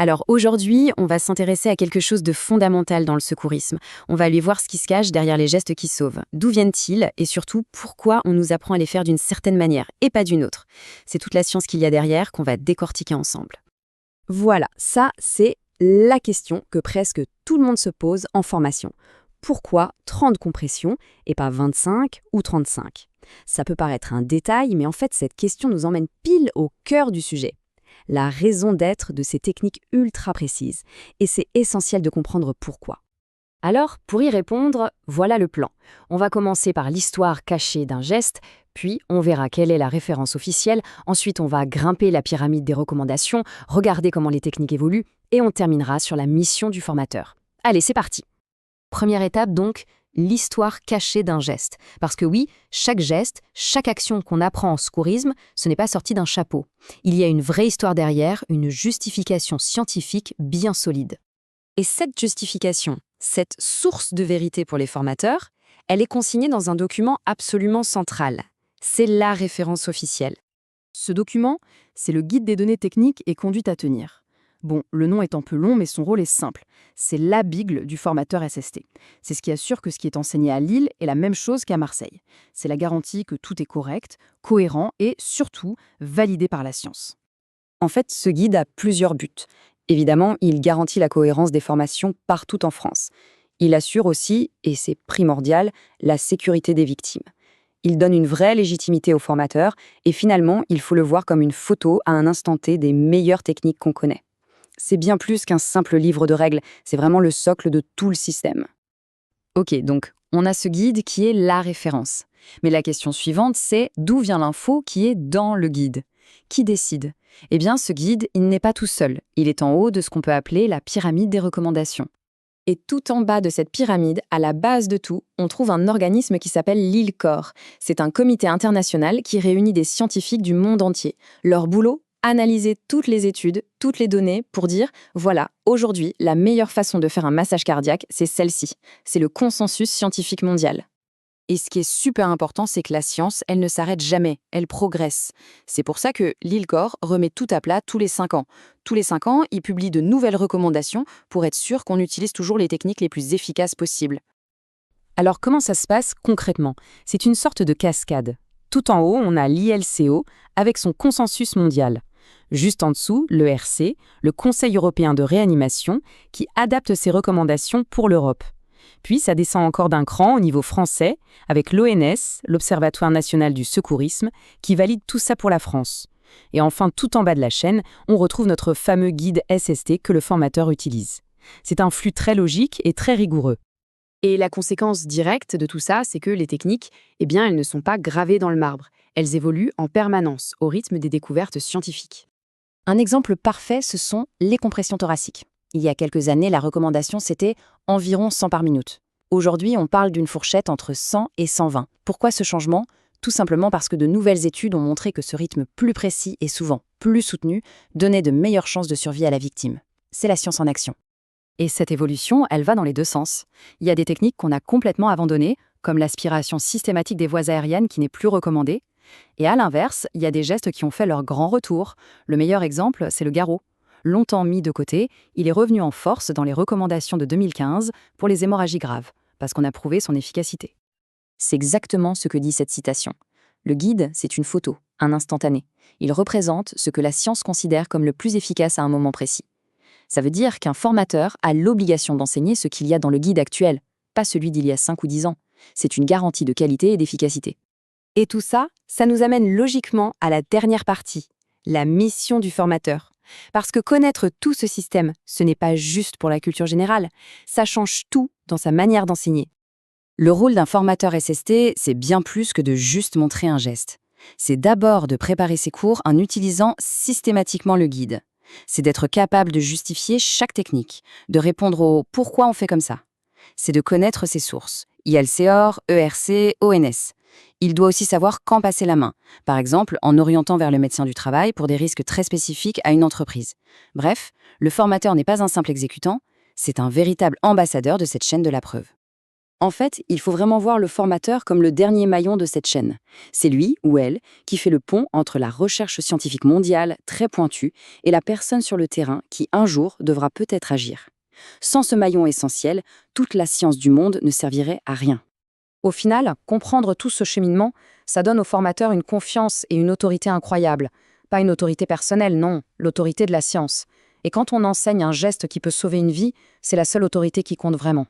Alors aujourd'hui, on va s'intéresser à quelque chose de fondamental dans le secourisme. On va aller voir ce qui se cache derrière les gestes qui sauvent. D'où viennent-ils et surtout pourquoi on nous apprend à les faire d'une certaine manière et pas d'une autre. C'est toute la science qu'il y a derrière qu'on va décortiquer ensemble. Voilà, ça c'est la question que presque tout le monde se pose en formation. Pourquoi 30 compressions et pas 25 ou 35? Ça peut paraître un détail, mais en fait cette question nous emmène pile au cœur du sujet. La raison d'être de ces techniques ultra précises. Et c'est essentiel de comprendre pourquoi. Alors, pour y répondre, voilà le plan. On va commencer par l'histoire cachée d'un geste, puis on verra quelle est la référence officielle, ensuite on va grimper la pyramide des recommandations, regarder comment les techniques évoluent, et on terminera sur la mission du formateur. Allez, c'est parti. Première étape donc, l'histoire cachée d'un geste. Parce que oui, chaque geste, chaque action qu'on apprend en secourisme, ce n'est pas sorti d'un chapeau. Il y a une vraie histoire derrière, une justification scientifique bien solide. Et cette justification, cette source de vérité pour les formateurs, elle est consignée dans un document absolument central. C'est la référence officielle. Ce document, c'est le guide des données techniques et conduites à tenir. Bon, le nom est un peu long, mais son rôle est simple. C'est la Bible du formateur SST. C'est ce qui assure que ce qui est enseigné à Lille est la même chose qu'à Marseille. C'est la garantie que tout est correct, cohérent et, surtout, validé par la science. En fait, ce guide a plusieurs buts. Évidemment, il garantit la cohérence des formations partout en France. Il assure aussi, et c'est primordial, la sécurité des victimes. Il donne une vraie légitimité aux formateurs et finalement, il faut le voir comme une photo à un instant T des meilleures techniques qu'on connaît. C'est bien plus qu'un simple livre de règles, c'est vraiment le socle de tout le système. Ok, donc on a ce guide qui est la référence. Mais la question suivante, c'est d'où vient l'info qui est dans le guide? Qui décide? Eh bien, ce guide, il n'est pas tout seul. Il est en haut de ce qu'on peut appeler la pyramide des recommandations. Et tout en bas de cette pyramide, à la base de tout, on trouve un organisme qui s'appelle l'ILCOR. C'est un comité international qui réunit des scientifiques du monde entier. Leur boulot? Analyser toutes les études, toutes les données pour dire, voilà, aujourd'hui, la meilleure façon de faire un massage cardiaque, c'est celle-ci. C'est le consensus scientifique mondial. Et ce qui est super important, c'est que la science, elle ne s'arrête jamais, elle progresse. C'est pour ça que l'ILCOR remet tout à plat tous les 5 ans. Tous les 5 ans, il publie de nouvelles recommandations pour être sûr qu'on utilise toujours les techniques les plus efficaces possibles. Alors comment ça se passe concrètement? C'est une sorte de cascade. Tout en haut, on a l'ILCO avec son consensus mondial. Juste en dessous, le RC, le Conseil européen de réanimation, qui adapte ses recommandations pour l'Europe. Puis ça descend encore d'un cran au niveau français, avec l'ONS, l'Observatoire national du secourisme, qui valide tout ça pour la France. Et enfin, tout en bas de la chaîne, on retrouve notre fameux guide SST que le formateur utilise. C'est un flux très logique et très rigoureux. Et la conséquence directe de tout ça, c'est que les techniques, elles ne sont pas gravées dans le marbre. Elles évoluent en permanence, au rythme des découvertes scientifiques. Un exemple parfait, ce sont les compressions thoraciques. Il y a quelques années, la recommandation, c'était environ 100 par minute. Aujourd'hui, on parle d'une fourchette entre 100 et 120. Pourquoi ce changement? Tout simplement parce que de nouvelles études ont montré que ce rythme plus précis et souvent plus soutenu donnait de meilleures chances de survie à la victime. C'est la science en action. Et cette évolution, elle va dans les deux sens. Il y a des techniques qu'on a complètement abandonnées, comme l'aspiration systématique des voies aériennes qui n'est plus recommandée. Et à l'inverse, il y a des gestes qui ont fait leur grand retour. Le meilleur exemple, c'est le garrot. Longtemps mis de côté, il est revenu en force dans les recommandations de 2015 pour les hémorragies graves, parce qu'on a prouvé son efficacité. C'est exactement ce que dit cette citation. Le guide, c'est une photo, un instantané. Il représente ce que la science considère comme le plus efficace à un moment précis. Ça veut dire qu'un formateur a l'obligation d'enseigner ce qu'il y a dans le guide actuel, pas celui d'il y a 5 ou 10 ans. C'est une garantie de qualité et d'efficacité. Et tout ça, ça nous amène logiquement à la dernière partie, la mission du formateur. Parce que connaître tout ce système, ce n'est pas juste pour la culture générale, ça change tout dans sa manière d'enseigner. Le rôle d'un formateur SST, c'est bien plus que de juste montrer un geste. C'est d'abord de préparer ses cours en utilisant systématiquement le guide. C'est d'être capable de justifier chaque technique, de répondre au « pourquoi on fait comme ça ». C'est de connaître ses sources, ILCOR, ERC, ONS. Il doit aussi savoir quand passer la main, par exemple en orientant vers le médecin du travail pour des risques très spécifiques à une entreprise. Bref, le formateur n'est pas un simple exécutant, c'est un véritable ambassadeur de cette chaîne de la preuve. En fait, il faut vraiment voir le formateur comme le dernier maillon de cette chaîne. C'est lui ou elle qui fait le pont entre la recherche scientifique mondiale très pointue et la personne sur le terrain qui, un jour, devra peut-être agir. Sans ce maillon essentiel, toute la science du monde ne servirait à rien. Au final, comprendre tout ce cheminement, ça donne au formateur une confiance et une autorité incroyables. Pas une autorité personnelle, non, l'autorité de la science. Et quand on enseigne un geste qui peut sauver une vie, c'est la seule autorité qui compte vraiment.